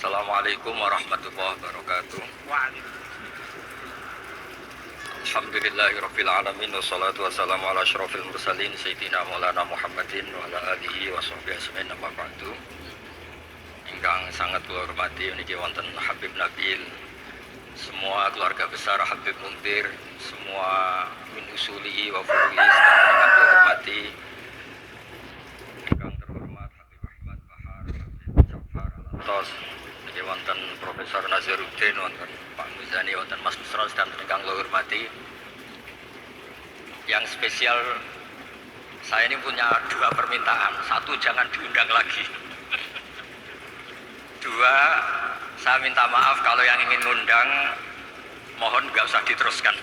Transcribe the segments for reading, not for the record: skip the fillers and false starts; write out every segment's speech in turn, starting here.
Assalamualaikum warahmatullahi wabarakatuh. Alhamdulillahirabbil alamin wassalatu wassalamu ala asyrofil mursalin sayyidina Maulana Muhammadin wa ala alihi wa sahbihi ajmain amma ba'du. Ingkang sangat kula hormati niki wonten Habib Nabil, semua keluarga besar Habib Muntir, semua min usulihi wa furuhi sedang kula hormati. Ingkang terhormat Habib Ahmad Bahar, Habib Ja'far Al-Antos, niki wonten Profesor Nazaruddin, wonten Pak Muzani, wonten Mas Musra sedang ingkang kula hormati. Yang spesial, saya ini punya dua permintaan. Satu, jangan diundang lagi. Dua, saya minta maaf kalau yang ingin ngundang, mohon nggak usah diteruskan.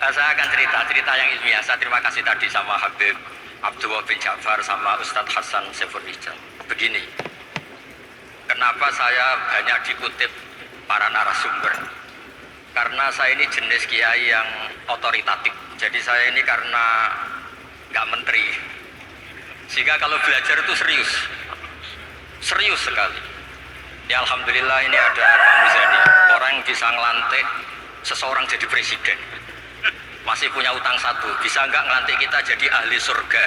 Saya akan cerita yang ilmiah. Saya terima kasih tadi sama Habib Abdullah bin Ja'far sama Ustadz Hasan Saiful Rijal. Begini, kenapa saya banyak dikutip para narasumber? Karena saya ini jenis kiai yang otoritatif. Jadi saya ini karena nggak menteri, sehingga kalau belajar itu serius sekali. Ya Alhamdulillah ini ada Pak Muzani, orang yang bisa ngelantik seseorang jadi presiden. Masih punya utang satu, bisa nggak ngelantik kita jadi ahli surga?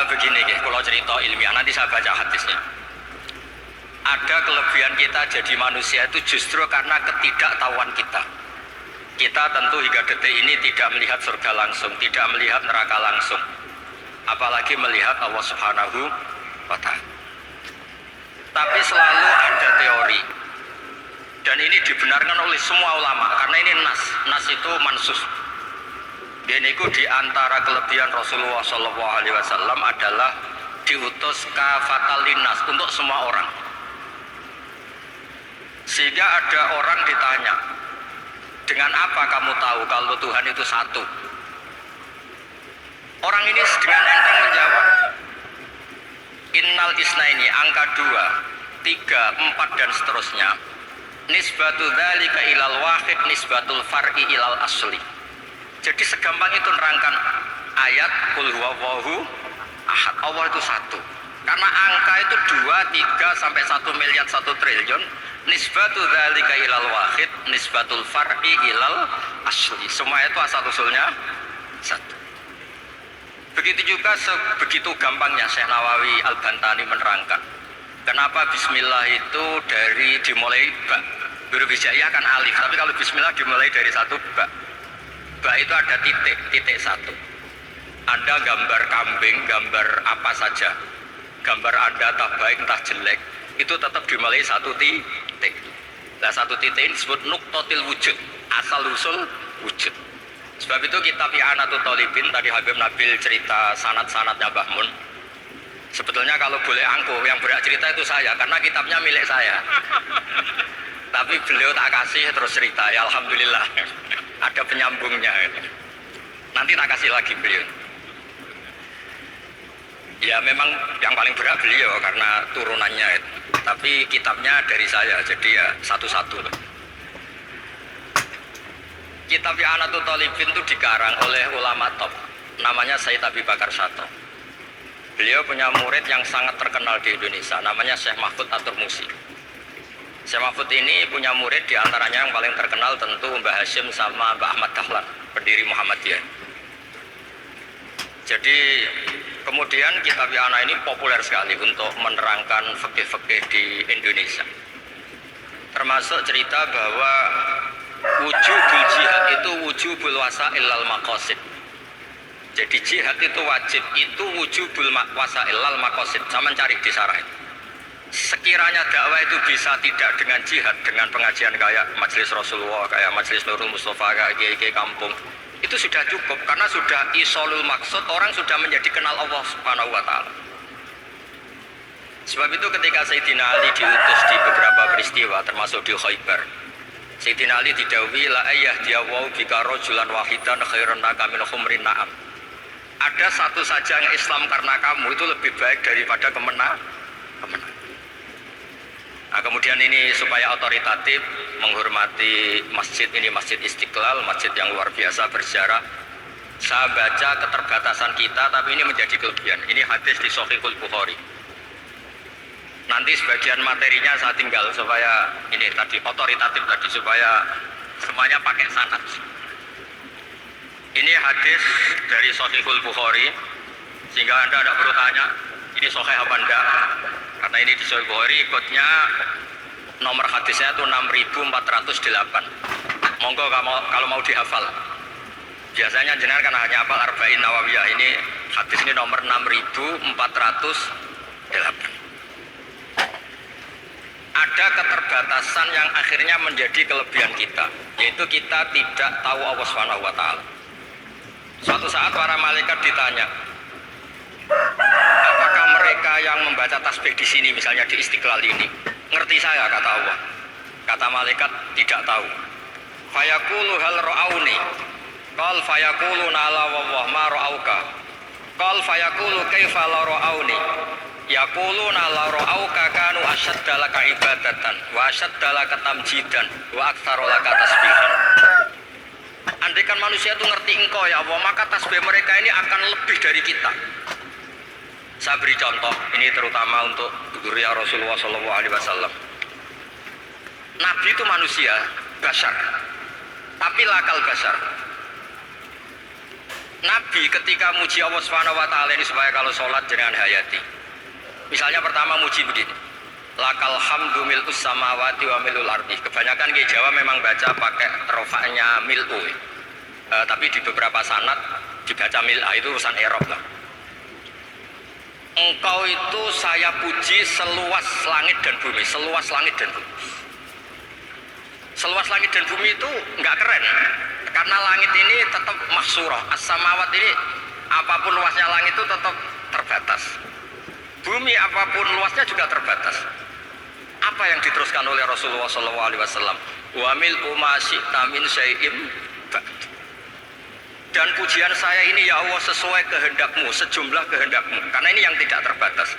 Begini, kalau cerita ilmiah, nanti saya baca hadisnya. Ada kelebihan kita jadi manusia itu justru karena ketidaktahuan kita. Kita tentu hingga detik ini tidak melihat surga langsung, tidak melihat neraka langsung, apalagi melihat Allah Subhanahu wa Ta'ala. Tapi selalu ada teori, dan ini dibenarkan oleh semua ulama, karena ini nas itu mansus. Dan itu diantara kelebihan Rasulullah SAW adalah diutus kafatal linnas, untuk semua orang. Sehingga ada orang ditanya, dengan apa kamu tahu kalau Tuhan itu satu? Orang ini dengan enteng menjawab, innal isnaini, angka 2, 3, 4 dan seterusnya. Nisbatu dzalika ilal wahid nisbatul far'i ilal asli. Jadi segampang itu nerangkan ayat qul huwallahu ahad, Allah itu satu. Karena angka itu 2, 3 sampai 1 miliar 1 triliun. Nisbatu dzalika ilal wahid nisbatul far'i ilal asli. Semua itu asal usulnya satu. Begitu juga begitu gampangnya Syekh Nawawi Al-Bantani menerangkan kenapa bismillah itu dimulai ba. Huruf hijaiyah kan alif, tapi kalau bismillah dimulai dari satu ba. Ba itu ada titik satu. Anda gambar kambing, gambar apa saja, gambar Anda entah baik entah jelek, itu tetap dimulai satu titik. Nah, satu titik ini disebut nuktotil wujud, asal usul wujud. Sebab itu kitab I'anatul Thalibin, tadi Habib Nabil cerita sanad-sanadnya Mbah Mun. Sebetulnya kalau boleh angkuh, yang berhak cerita itu saya, karena kitabnya milik saya. Tapi beliau tak kasih terus cerita, ya Alhamdulillah. Ada penyambungnya. Nanti tak kasih lagi beliau. Ya memang yang paling berhak beliau karena turunannya itu. Tapi kitabnya dari saya, jadi ya satu-satu. Kitab I'anatul Thalibin itu dikarang oleh ulama top, namanya Sayyid Abi Bakar Sato. Beliau punya murid yang sangat terkenal di Indonesia, namanya Syekh Mahfud At-Turmusi. Syekh Mahfud ini punya murid, diantaranya yang paling terkenal tentu Mbah Hashim sama Mbah Ahmad Dahlan, pendiri Muhammadiyah. Jadi kemudian kitab I'anah ini populer sekali untuk menerangkan fikih-fikih di Indonesia. Termasuk cerita bahwa wujubul jihad itu wujubul wasail lal maqasid. Jadi jihad itu wajib, itu wujubul wasail lal maqasid. Saya mencari di sarah. Sekiranya dakwah itu bisa tidak dengan jihad, dengan pengajian kayak Majelis Rasulullah, kayak Majelis Nurul Mustafa, kayak kiai kampung, itu sudah cukup karena sudah isolul maksud, orang sudah menjadi kenal Allah Subhanahu wa Ta'ala. Sebab itu ketika Sayyidina Ali diutus di beberapa peristiwa termasuk di Khaybar, Sayyidina Ali didhawuhi la ayyahdiyahu bika rajulan wahidan khairun laka min humrin na'am. Ada satu saja yang Islam karena kamu itu lebih baik daripada kemenangan. Nah, kemudian ini supaya otoritatif menghormati masjid ini, Masjid Istiqlal, masjid yang luar biasa bersejarah. berusaha baca keterbatasan kita, tapi ini menjadi kelebihan. Ini hadis di Shahihul Bukhari. Nanti sebagian materinya saya tinggal supaya ini tadi otoritatif tadi, supaya semuanya pakai sanad. Ini hadis dari Shahihul Bukhari, sehingga Anda tidak perlu tanya ini sahih apa enggak, karena ini di Shahihul Bukhari. Ikutnya nomor hadisnya itu 6408. Monggo kalau mau dihafal. Biasanya jenengan kan hanya hafal Arba'in Nawawiyah. Ini hadis ini nomor 6408. Ada keterbatasan yang akhirnya menjadi kelebihan kita, yaitu kita tidak tahu Allah Subhanahu wa taala. Suatu saat para malaikat ditanya, apakah mereka yang membaca tasbih di sini, misalnya di Istiqlal ini, ngerti saya? Kata Allah. Kata malaikat, tidak tahu. Fayaqulu hal ra'auni. Qal fayaqulu nala wallah ma ra'auka. Qal fayaqulu kaifa la ra'auni. Yaquluna la ra'auka kanu ashadda laka ibadatan wa ashadda laka tamjidan wa aktsara laka tasbihan. Andaikan manusia itu ngerti engkau ya Allah, maka tasbih mereka ini akan lebih dari kita. Saya beri contoh, ini terutama untuk zuriat Rasulullah SAW. Nabi itu manusia, bashar, tapi lakal bashar. Nabi ketika muji Allah Subhanahu wa taala ini supaya kalau sholat jangan hayati. Misalnya pertama muji begini, lakal hamdu mil'us samawati wa mil'ul ardi. Kebanyakan di Jawa memang baca pakai rofaknya mil'u, tapi di beberapa sanad dibaca mil'a, itu urusan Arab lah. Engkau itu saya puji seluas langit dan bumi, seluas langit dan bumi. Seluas langit dan bumi itu enggak keren, karena langit ini tetap mahsurah, as-samawat ini apapun luasnya langit itu tetap terbatas. Bumi apapun luasnya juga terbatas. Apa yang diteruskan oleh Rasulullah SAW? Wa mil'u ma syi'ta min syai'in ba'd. Dan pujian saya ini ya Allah sesuai kehendakmu, sejumlah kehendakmu, karena ini yang tidak terbatas.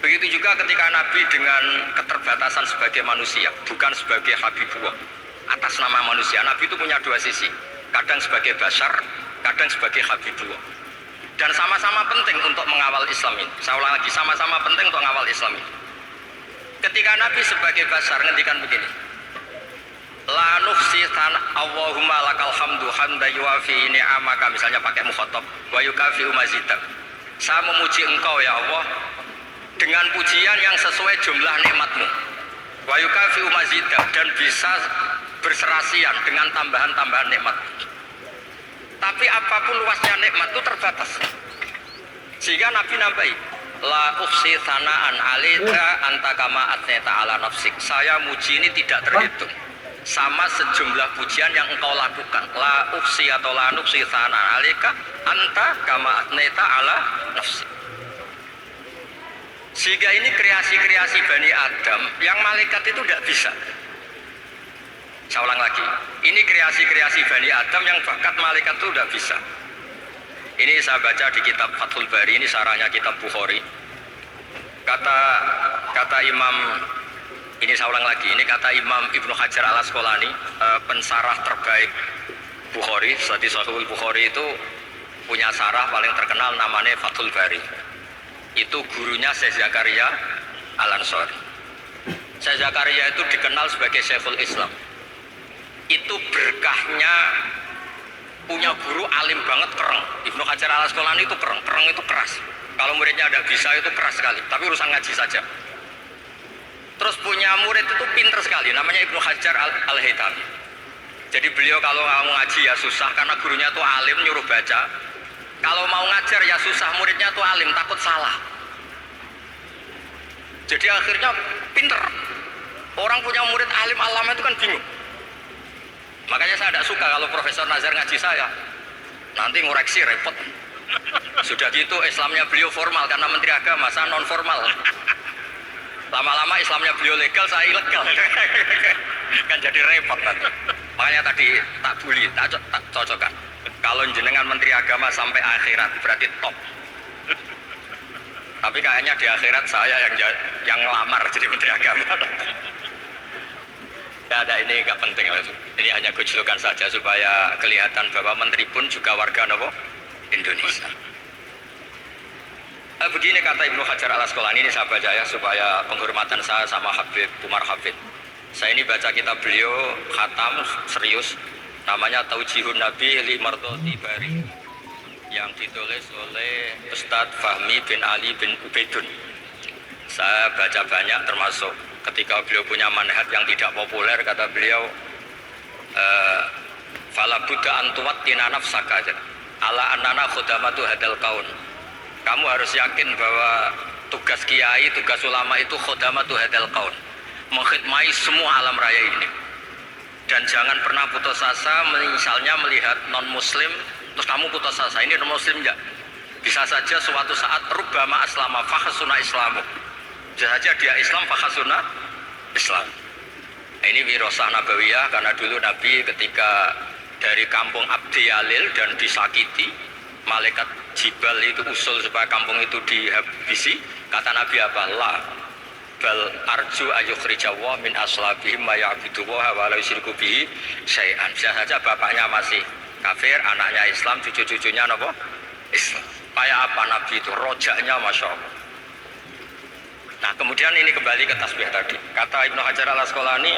Begitu juga ketika Nabi dengan keterbatasan sebagai manusia, bukan sebagai Habibullah, atas nama manusia. Nabi itu punya dua sisi, kadang sebagai bashar, kadang sebagai Habibullah. Dan sama-sama penting untuk mengawal Islam ini. Saya ulang lagi, sama-sama penting untuk mengawal Islam ini. Ketika Nabi sebagai bashar ngendikan begini, la nuhsi Allahumma lakal hamdu hamda yuafi ni'amaka, misalnya pakai mukhatab, wa yukafi mazidak. Saya memuji engkau ya Allah dengan pujian yang sesuai jumlah nikmatmu, wa yukafi mazidak, dan bisa berserasian dengan tambahan-tambahan nikmat. Tapi apapun luasnya nikmat itu terbatas, sehingga Nabi nambahi, la ukhsi thana'an alika anta kama atneta ala nafsik. Saya muji ini tidak terhitung, sama sejumlah pujian yang engkau lakukan. La ukhsi atau la nukhsi thana'an alika anta kama atneta ala nafsik. Sehingga ini kreasi-kreasi Bani Adam yang malaikat itu tidak bisa. Saya ulang lagi, ini kreasi-kreasi Bani Adam yang bakat malaikat itu tidak bisa. Ini saya baca di kitab Fathul Bari, ini sarahnya kitab Bukhari. Kata Imam, ini saya ulang lagi, ini kata Imam Ibnu Hajar al-Asqalani, pensarah terbaik Bukhari. Jadi Sahihul Bukhari itu punya sarah paling terkenal namanya Fathul Bari. Itu gurunya Syekh Zakaria Al-Ansari. Syekh Zakaria itu dikenal sebagai Syekhul Islam. Itu berkahnya punya guru alim banget, kereng. Ibnu Hajar al-Asqalani itu kereng itu keras. Kalau muridnya ada bisa itu keras sekali, tapi urusan ngaji saja. Terus punya murid itu pinter sekali, namanya Ibnu Hajar al-Haytami. Jadi beliau kalau mau ngaji ya susah, karena gurunya itu alim, nyuruh baca. Kalau mau ngajar ya susah, muridnya itu alim, takut salah. Jadi akhirnya pinter. Orang punya murid alim alama itu kan bingung. Makanya saya tidak suka kalau Profesor Nazar ngaji saya, nanti ngoreksi repot. Sudah gitu Islamnya beliau formal karena Menteri Agama, saya non formal. Lama-lama Islamnya beliau legal, saya ilegal. Kan jadi repot tadi. Makanya tadi tak bully, tak cocokkan. Kalau jenengan Menteri Agama sampai akhirat berarti top. Tapi kayaknya di akhirat saya yang ngelamar jadi Menteri Agama. Ya, ada ini nggak penting. Ini hanya gejolokan saja supaya kelihatan bahwa menteri pun juga warga nopo Indonesia. Begini kata Ibnu Hajar al Asqalani, ini saya baca ya supaya penghormatan saya sama Habib Umar Hafid. Saya ini baca kitab beliau khatam serius, namanya Taujihun Nabi li Mardhati Bari, yang ditulis oleh Ustadz Fahmi bin Ali bin Ubaidun. Saya baca banyak, termasuk ketika beliau punya manhaj yang tidak populer, kata beliau fala budda antuwattina nafsaka ala annana khudamatu hadal kaun. Kamu harus yakin bahwa tugas kiai, tugas ulama itu khudamatu hadal kaun, mengkhidmati semua alam raya ini. Dan jangan pernah putus asa, misalnya melihat non muslim terus kamu putus asa, ini non muslim enggak. Bisa saja suatu saat rubbama aslama fakhasuna islamu, bisa saja dia Islam fakhasuna Islam. Ini wirasah nabawiyah, karena dulu Nabi ketika dari kampung Abdi Yalil dan disakiti, malaikat Jibal itu usul supaya kampung itu dihabisi. Kata Nabi apa? La bal arju ayukhrijawa min aslabihim ma ya'budu wa la yusyriku bihi syai'an. Bisa saja bapaknya masih kafir, anaknya Islam, cucu-cucunya apa? Islam. Kayak apa Nabi itu? Rojaknya Masya Allah. Nah, kemudian ini kembali ke tasbih tadi. Kata Ibnu Hajar al Asqalani,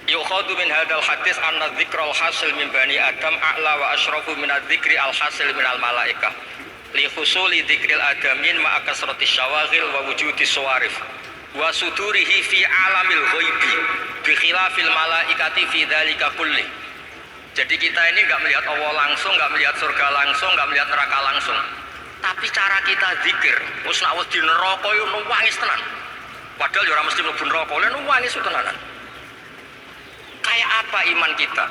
yukhadu min hadal hadis anna dzikral hasil min bani Adam a'la wa asyrafu min adzikri al hasil min al malaikah li husuli dzikril adamin ma'a kasratis syawaghil wa wujudis sawarif wa sudurihi fi alamil ghaibi bi khilafil malaikati fi dzalika kulli. Jadi kita ini enggak melihat Allah langsung, enggak melihat surga langsung, enggak melihat neraka langsung. Tapi cara kita zikir, wis nek wis di neraka yo nangis tenan. Padahal yo ora mesti mlebu neraka, lha nangis tenanan. Kayak apa iman kita?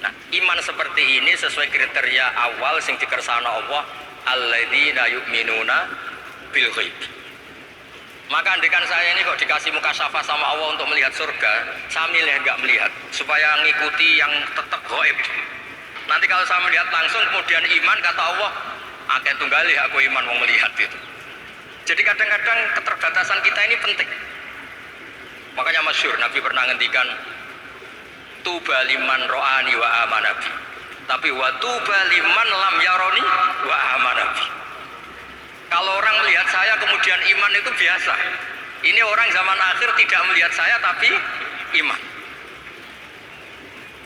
Nah, iman seperti ini sesuai kriteria awal sing dikersana Allah, alladzina yu'minuna bil ghaib. Maka andekan saya ini kok dikasih mukasyafah sama Allah untuk melihat surga, saya milih enggak melihat supaya ngikuti yang tetap ghaib. Nanti kalau saya melihat langsung kemudian iman, kata Allah, akeh tunggalih aku iman mau melihat itu. Jadi kadang-kadang keterbatasan kita ini penting. Makanya masyhur Nabi pernah ngendikan tuba liman ro'ani wa amanabi, tapi wa tuba liman lam yaroni wa amanabi. Kalau orang melihat saya kemudian iman itu biasa. Ini orang zaman akhir tidak melihat saya tapi iman.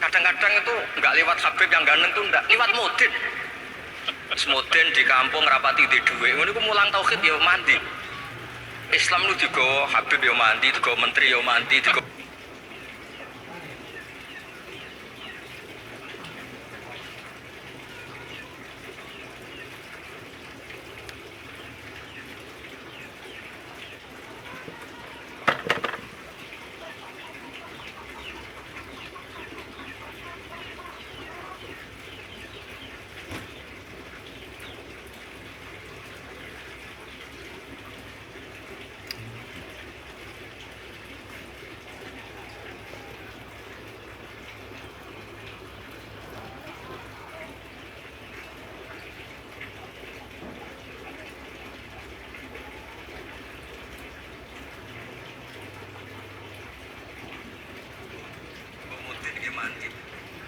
Kadang-kadang itu enggak lewat Habib yang ganteng itu, enggak lewat Mudin. Semudin di kampung rapati di duwe, ini aku mulang tauhid ya mandi. Islam lu digawa Habib ya mandi, digawa menteri ya mandi, digawa mandi.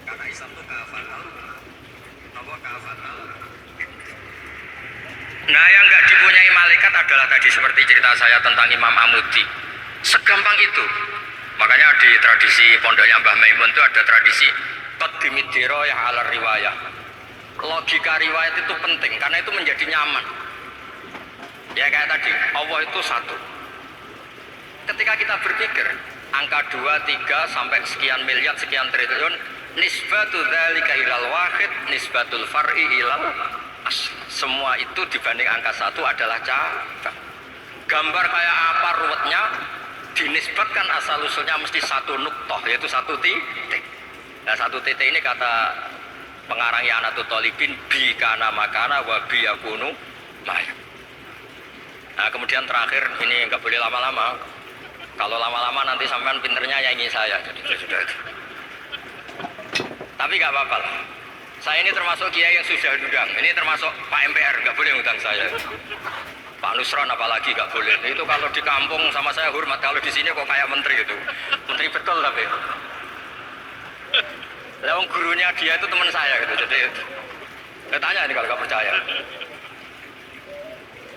Karena Islam itu kafatal, apa kafatal. Nah, yang nggak dipunyai malaikat adalah tadi seperti cerita saya tentang Imam Amudi. Segampang itu. Makanya di tradisi pondoknya Mbah Maimun itu ada tradisi qaddimid dirayah ala riwayah. Logika riwayat itu penting karena itu menjadi nyaman. Ya kayak tadi, Allah itu satu. Ketika kita berpikir angka 2, 3 sampai sekian miliar, sekian triliun, nisbatul dzalika ilal wahid, nisbatul far'i ilal asl. Semua itu dibanding angka 1 adalah cabang. Gambar kayak apa ruwetnya, dinisbatkan asal usulnya mesti satu nuktoh, yaitu satu titik. Nah, satu titik ini kata pengarang Yanatul Talibin, bi kana makana wa bi yakunu maya. Nah, kemudian terakhir ini nggak boleh lama-lama. Kalau lama-lama nanti sampean pinternya nyanyi saya. Jadi sudah itu. Tapi nggak apa-apa lah. Saya ini termasuk kiai yang sudah diundang. Ini termasuk Pak MPR, nggak boleh ngundang saya. Pak Nusron apalagi gak boleh. Itu kalau di kampung sama saya hormat, kalau di sini kok kayak menteri gitu. Menteri betul tapi. Lewang gurunya dia itu teman saya gitu. Jadi saya tanya ini kalau gak percaya.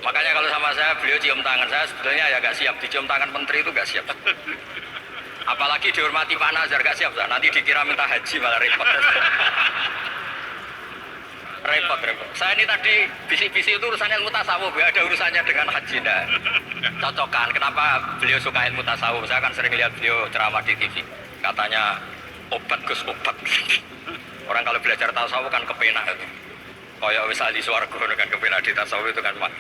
Makanya kalau sama saya beliau cium tangan, saya sebetulnya ya gak siap dicium tangan menteri itu gak siap. Apalagi dihormati Pak Nazar gak siap, nanti dikira minta haji malah repot. Repot. Saya ini tadi bisik-bisik itu urusannya ilmu tasawuf, gak ada urusannya dengan haji. Nah, cocokan. Kenapa beliau suka ilmu tasawuf? Saya kan sering lihat beliau ceramah di TV. Katanya obat Gus obat. Orang kalau belajar tasawuf kan kepenak itu. Kayak wis ahli swarga kan kepenak di tasawuf itu kan Pak.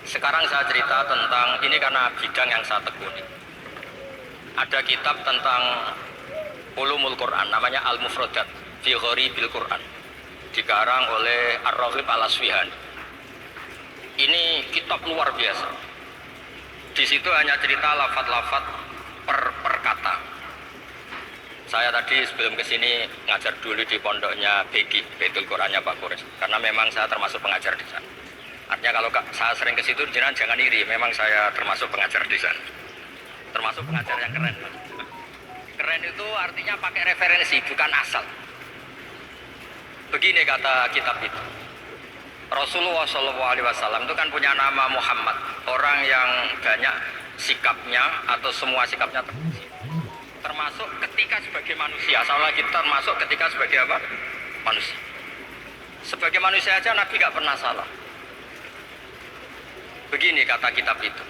Sekarang saya cerita tentang ini karena bidang yang saya tekuni. Ada kitab tentang ulumul Quran namanya Al-Mufradat fi Gharibil Quran, dikarang oleh Ar-Raghib Al-Asfihani. Ini kitab luar biasa. Di situ hanya cerita lafaz-lafaz per kata. Saya tadi sebelum kesini ngajar dulu di pondoknya Beki, Baitul Qurannya Pak Kures, karena memang saya termasuk pengajar di sana. Artinya kalau saya sering ke situ, jangan iri, memang saya termasuk pengajar di sana. Termasuk pengajar yang keren. Keren itu artinya pakai referensi, bukan asal. Begini kata kitab itu. Rasulullah SAW itu kan punya nama Muhammad, orang yang banyak sikapnya atau semua sikapnya termasuk ketika sebagai manusia. Soalnya kita termasuk ketika sebagai apa? Manusia. Sebagai manusia aja Nabi gak pernah salah. Begini kata kitab itu.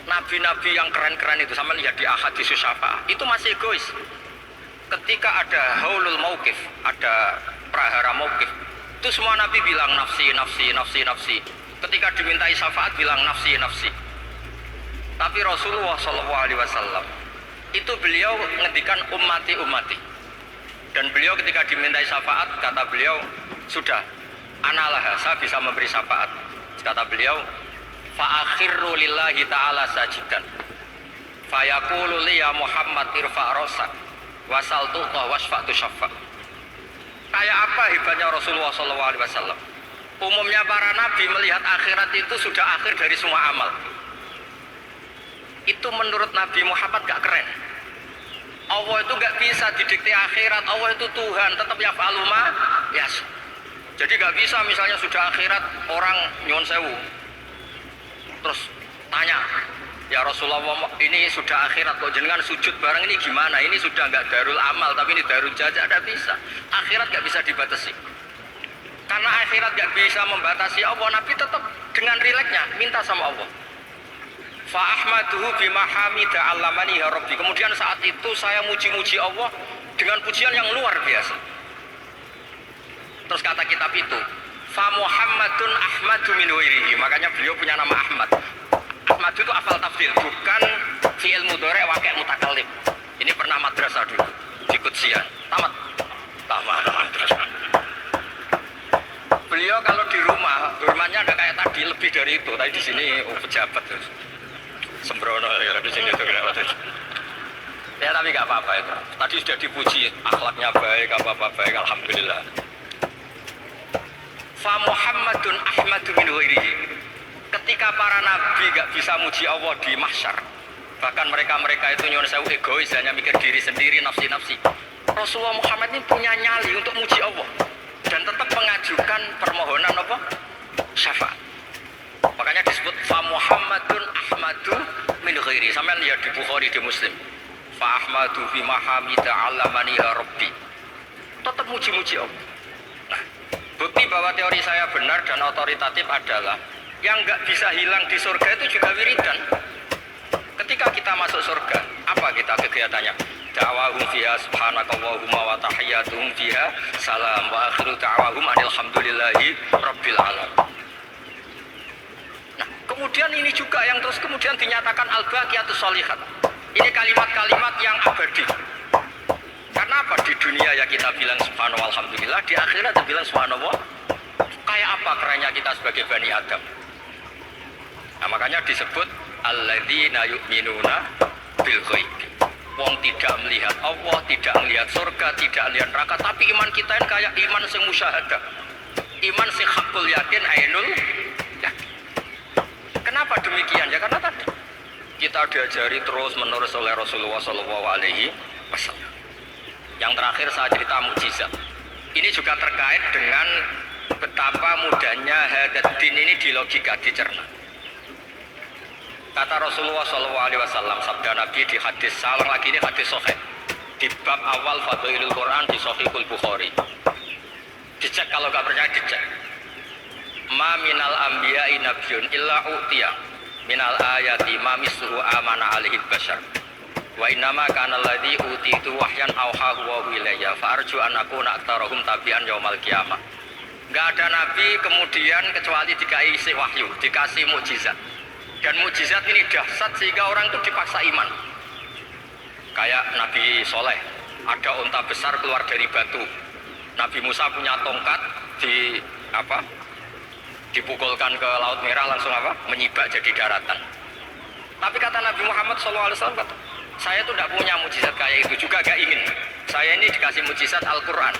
Nabi-nabi yang keren-keren itu, sama lihat di Ahadits Syafa'ah, itu masih egois. Ketika ada haulul mauqif, ada prahara mauqif, itu semua Nabi bilang nafsi, nafsi, nafsi, nafsi. Ketika dimintai syafaat bilang nafsi, nafsi. Tapi Rasulullah SAW itu beliau ngendikan ummati, ummati. Dan beliau ketika dimintai syafaat, kata beliau, sudah, analah, saya bisa memberi syafaat. Kata beliau, fa'akhirru lillahi ta'ala sajidan fayaqulu li ya Muhammad irfa' rosak wasal tuqa wasfa'tu syafa'. Kayak apa hebatnya Rasulullah SAW? Umumnya para nabi melihat akhirat itu sudah akhir dari semua amal. Itu menurut Nabi Muhammad gak keren. Allah itu gak bisa didikte akhirat. Allah itu Tuhan, tetap yaf'alu ma yas. Jadi gak bisa misalnya sudah akhirat orang nyuwun sewu terus tanya, ya Rasulullah ini sudah akhirat kok jenengan sujud bareng ini gimana? Ini sudah nggak darul amal tapi ini darul jaza. Tidak bisa. Akhirat nggak bisa dibatasi. Karena akhirat nggak bisa membatasi Allah, Nabi tetap dengan rileksnya minta sama Allah. Fa ahmaduhu bima hamida 'allamani ya Rabbi. Kemudian saat itu saya muji-muji Allah dengan pujian yang luar biasa. Terus kata kitab itu, fa Muhammadun Ahmadu min ghairihi. Makanya beliau punya nama Ahmad. Ahmad itu afal tafdil, bukan fi'il mudhari' waqi' mutakallim. Ini pernah madrasah dulu di Qudsiyah. Tamat madrasah. Beliau kalau di rumahnya ada kayak tadi, lebih dari itu. Tadi di sini pejabat terus. Sembrono ya di sini itu kenapa tadi. Ya tapi nggak apa-apa itu. Tadi sudah dipuji, akhlaknya baik, apa-apa baik, alhamdulillah. Fa Muhammadun Ahmadu min ghairihi. Ketika para nabi gak bisa muji Allah di mahsyar, bahkan mereka itu nyuwun sewu egois, hanya mikir diri sendiri, nafsi-nafsi. Rasulullah Muhammad ini punya nyali untuk muji Allah dan tetap mengajukan permohonan apa? Syafaat. Makanya disebut fa Muhammadun Ahmadu min ghairi. Sampeyan lihat di Bukhari, di Muslim. Fa Ahmadu bi mahamida 'allamani ya Rabbi. Tetap muji-muji Allah. Nah, bukti bahwa teori saya benar dan otoritatif adalah yang nggak bisa hilang di surga itu juga wiridan. Ketika kita masuk surga, apa kita kegiatannya? Da'wahum fiha subhanakallahumma wa tahiyyatuhum fiha salam wa akhiru da'wahum alhamdulillahi rabbil alamin. Nah, kemudian ini juga yang terus kemudian dinyatakan al-baqiyatus sholihat. Ini kalimat-kalimat yang abadi. Karena apa? Di dunia ya kita bilang subhanallah alhamdulillah, di akhirat kita bilang subhanallah. Kayak apa kerennya kita sebagai Bani Adam? Nah, makanya disebut alladzina yu'minuna bil ghaib. Wong tidak melihat Allah, tidak melihat surga, tidak melihat neraka, tapi iman kita ini kayak iman sing musyahadah. Iman sing hakul yakin ainul yakin. Kenapa demikian? Ya karena tadi kita diajari terus menerus oleh Rasulullah Shallallahu Alaihi Wasallam. Yang terakhir saya cerita mukjizat. Ini juga terkait dengan betapa mudahnya hadad-din ini di logika, dicerna. Kata Rasulullah SAW, sabda Nabi di hadis, salah lagi ini hadis sahih di bab awal Fadhailul Quran di Sahihul Bukhari. Dicek, kalau nggak percaya dicek. Ma minal anbiya'i nabiyyun illa utiya minal ayati ma misluhu amana alaihi bashar. Wa innama kana alladhi utitu wahyan auhahu wa ilayya fa arju an akuna aktsarahum tabi'an yaumal qiyamah. Enggak ada nabi kemudian kecuali dikasih wahyu, dikasih mukjizat. Dan mukjizat ini dahsyat sehingga orang itu dipaksa iman. Kayak Nabi Soleh, ada unta besar keluar dari batu. Nabi Musa punya tongkat dipukulkan ke Laut Merah langsung menyibak jadi daratan. Tapi kata Nabi Muhammad SAW, saya tuh tidak punya mukjizat kayak itu, juga gak ingin. Saya ini dikasih mukjizat Al-Quran.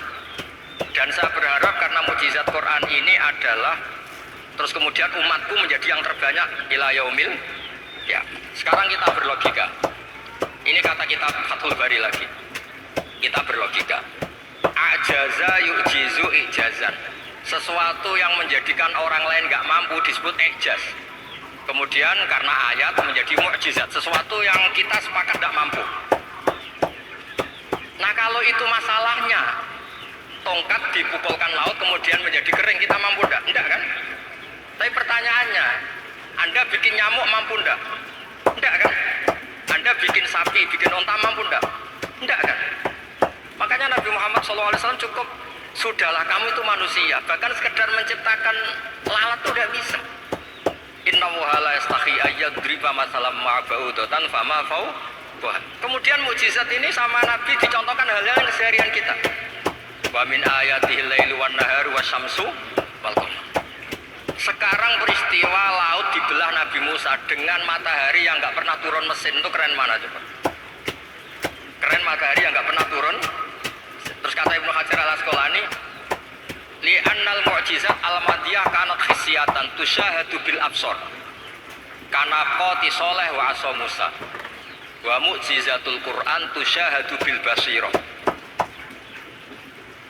Dan saya berharap karena mukjizat Quran ini adalah terus kemudian umatku menjadi yang terbanyak ila yaumil. Ya, sekarang kita berlogika. Ini kata kita Fathul Bari lagi. Kita berlogika. Ajaza yu'jizu ijazan. Sesuatu yang menjadikan orang lain nggak mampu disebut ijaz. Kemudian karena ayat menjadi mukjizat, sesuatu yang kita sepakat nggak mampu. Nah kalau itu masalahnya, tongkat dipukulkan laut kemudian menjadi kering, kita mampu enggak? Enggak kan? Tapi pertanyaannya, Anda bikin nyamuk mampu enggak? Enggak kan? Anda bikin sapi, bikin onta mampu enggak? Enggak kan? Makanya Nabi Muhammad SAW cukup, sudahlah kamu itu manusia, bahkan sekedar menciptakan lalat itu udah bisa. Inna wuhala yastahi ayyadriba masalam ma'ba'udatan fama fau. Kemudian mukjizat ini sama Nabi dicontohkan hal-hal yang keseharian kita. Wa min ayatihil lailu wan naharu wasyamsu wal qamar. Sekarang peristiwa laut dibelah Nabi Musa dengan matahari yang nggak pernah turun mesin, itu keren mana coba? Keren matahari yang nggak pernah turun. Terus kata Ibnu Hajar al Asqalani, li'annal mu'jizat al-madiyah kanat khisiyatan tusyahadu bil absor. Kana qati soleh wa asa Musa. Wa mu'jizatul Quran tusyahadu bil basirah.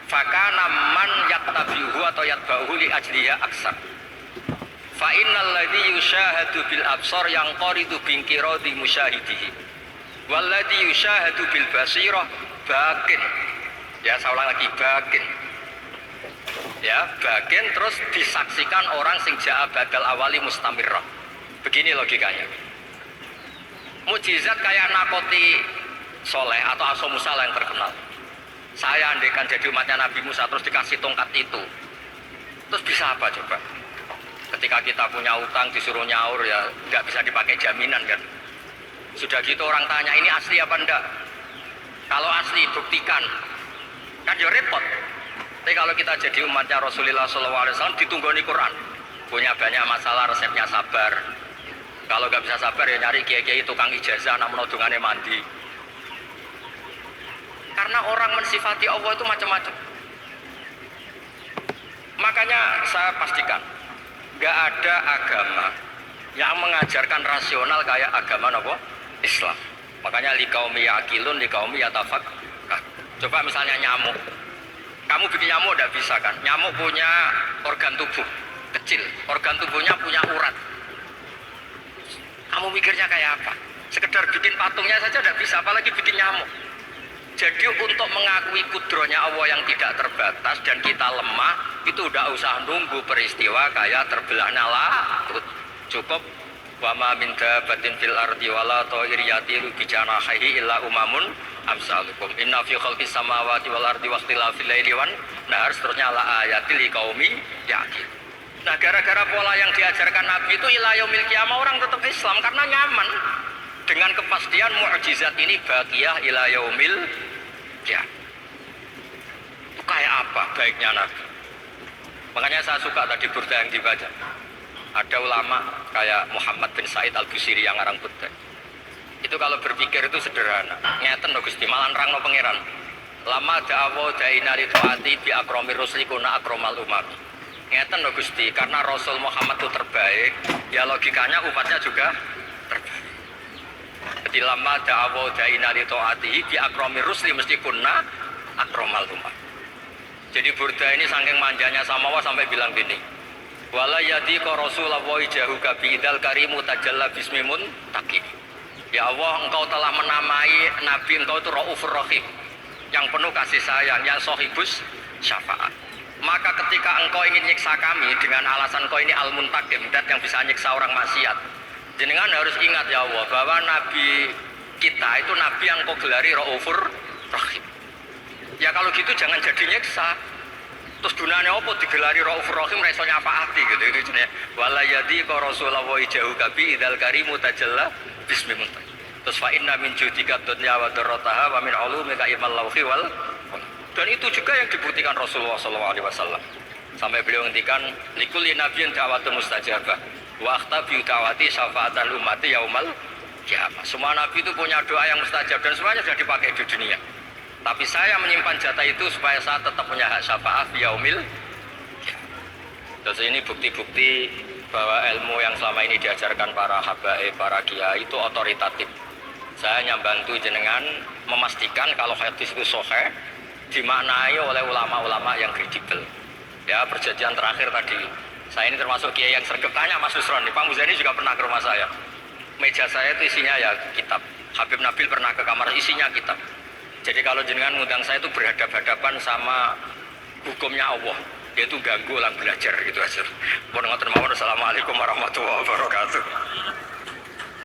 Fakana man yattabi'uhu atau yatba'uhu li ajliya aksar. Fa innal ladzi yusyahadu bil absar yang qaridu bingkiradi musyahidihi. Wal ladzi yusyahadu bil basirah bakin. Ya, saya ulang lagi, bakin. Ya, bakin terus disaksikan orang sing ja'a badal awali mustamirrah. Begini logikanya. Mukjizat kayak nakoti Soleh atau Asa Musa yang terkenal. Saya andaikan jadi umatnya Nabi Musa terus dikasih tongkat itu, terus bisa apa coba? Ketika kita punya utang disuruh nyaur, ya nggak bisa dipakai jaminan kan? Sudah gitu orang tanya, ini asli apa enggak? Kalau asli buktikan, kan ya repot. Tapi kalau kita jadi umatnya Rasulullah SAW ditunggoni Quran, punya banyak masalah, resepnya sabar. Kalau nggak bisa sabar ya nyari kiai-kiai tukang ijazah, namun odongannya mandi. Karena orang mensifati Allah itu macam-macam. Makanya saya pastikan, nggak ada agama yang mengajarkan rasional kayak agama apa? Islam. Makanya likaumi yaqilun likaumi yatafakkar. Coba misalnya nyamuk. Kamu bikin nyamuk tidak bisa kan? Nyamuk punya organ tubuh kecil, organ tubuhnya punya urat. Kamu mikirnya kayak apa? Sekedar bikin patungnya saja tidak bisa, apalagi bikin nyamuk. Jadi untuk mengakui kudronya Allah yang tidak terbatas dan kita lemah, itu udah usah nunggu peristiwa kayak terbelahnya laut. Cukup wama min dabatin fil ardi wala ta'ir yatiru bi janahihi illa umamun amsalukum inna fi khalqis samawati wal ardi wakhtilafil laili wan nahar, seterusnya la ayatil liqaumi yaqil. Nah, gara-gara pola yang diajarkan Nabi itu ila yaumil qiyamah orang tetap Islam karena nyaman dengan kepastian mukjizat ini baqiyah ila yaumil qiyamah. Itu kayak apa baiknya Nabi? Makanya saya suka tadi burda yang dibaca. Ada ulama kayak Muhammad bin Said Al-Busiri yang ngarang burda. Itu kalau berpikir itu sederhana. Ngeten lho Gusti, malah nerangno pangeran. Lama da'awa da'ina li ta'ati bi akramir rusli kuna akramal umami. Ngeten lho Gusti, karena Rasul Muhammad itu terbaik, ya logikanya umatnya juga terbaik. Jadi lama da'awu da'ina li ta'atihi bi akromir rusli mesti kunna akromal umat. Jadi Burda ini saking manjanya sama Allah sampai bilang gini, wala yadika Rasulullah jahuka bi'idal karimu tajalla bismimun taqi. Ya Allah, engkau telah menamai Nabi engkau itu Raufur Rahim, yang penuh kasih sayang, yang sohibus syafaat. Maka ketika engkau ingin nyiksa kami dengan alasan engkau ini al-muntakim, dat yang bisa nyiksa orang maksiat, jenengan harus ingat ya Allah bahwa Nabi kita itu Nabi yang kau gelari Raufur Rahim. Ya kalau gitu jangan jadi nyiksa. Terus gunanya apa digelari Raufur Rahim raiso nyafaati gitu itu jenis. Wala yadika Rasulullah jahuka bi'idal karimu tajalla bismi muntah. Terus fa inna min judika dunya wa darrataha wa min ulumika ilmal lawhi wal. Dan itu juga yang dibuktikan Rasulullah SAW. Sampai beliau ngendikan, likulli nabiyyin da'watun mustajabah wa akhtabi da'wati syafa'atan ummati yaumal kiamah. Semua nabi itu punya doa yang mustajab dan semuanya sudah dipakai di dunia. Tapi saya menyimpan jatah itu supaya saya tetap punya hak syafaat di yaumil kiamah. Terus ini bukti-bukti bahwa ilmu yang selama ini diajarkan para habaib, para kiai itu otoritatif. Saya hanya bantu jenengan memastikan kalau hadis itu sahih, dimaknai oleh ulama-ulama yang kredibel. Ya, perjanjian terakhir tadi, saya ini termasuk kiai yang sergap tanya Mas Usron, Pak Muzani juga pernah ke rumah saya. Meja saya itu isinya ya kitab. Habib Nabil pernah ke kamar, isinya kitab. Jadi kalau jenengan ngundang saya itu berhadapan-hadapan sama hukumnya Allah, yaitu ganggu orang belajar gitu aja. Assalamualaikum warahmatullahi wabarakatuh.